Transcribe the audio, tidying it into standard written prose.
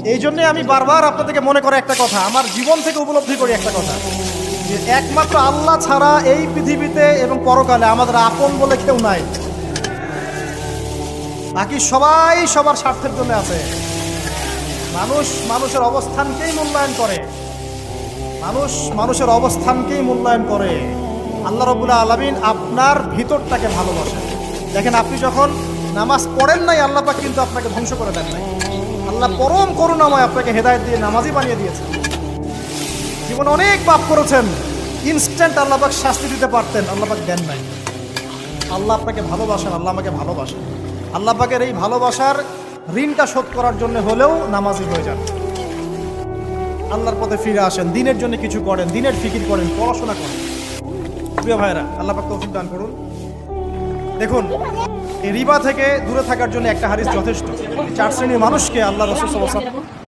এই জন্যে আমি বারবার আপনাদেরকে মনে করে একটা কথা, আমার জীবন থেকে উপলব্ধি করি একটা কথা, যে একমাত্র আল্লাহ ছাড়া এই পৃথিবীতে এবং পরকালে আমাদের আপন বলে কেউ নাই। বাকি সবাই সবার স্বার্থের জন্য আছে। মানুষ মানুষের অবস্থানকেই মূল্যায়ন করে, মানুষ মানুষের অবস্থানকেই মূল্যায়ন করে। আল্লাহ রাব্বুল আলামিন আপনার ভিতরটাকে ভালোবাসেন। দেখেন, আপনি যখন নামাজ পড়েন নাই, আল্লাহ পাক কিন্তু আপনাকে ধ্বংস করে দেন নাই। আল্লাহ পরম করুণাময় আপনাকে হেদায়েত দিয়ে নামাজি বানিয়ে দিয়েছেন। জীবনে অনেক পাপ করেছেন, ইনস্ট্যান্ট আল্লাহ পাক শাস্তি দিতে পারতেন, আল্লাহ পাক দেন নাই। আল্লাহ আপনাকে ভালোবাসেন, আল্লাহ আমাকে ভালোবাসেন। আল্লাহ পাকের এই ভালোবাসার ঋণটা শোধ করার জন্য হলেও নামাজি হয়ে যান, আল্লাহর পথে ফিরে আসেন, দিনের জন্য কিছু করেন, দিনের ফিকির করেন, পড়াশোনা করেন। প্রিয় ভাইরা, আল্লাহ পাক তৌফিক দান করুন। দেখুন, এই রিবা থেকে দূরে থাকার জন্য একটা হাদিস যথেষ্ট। 4 শ্রেণীর মানুষকে আল্লাহ রাসূল সাল্লাল্লাহু আলাইহি ওয়াসাল্লাম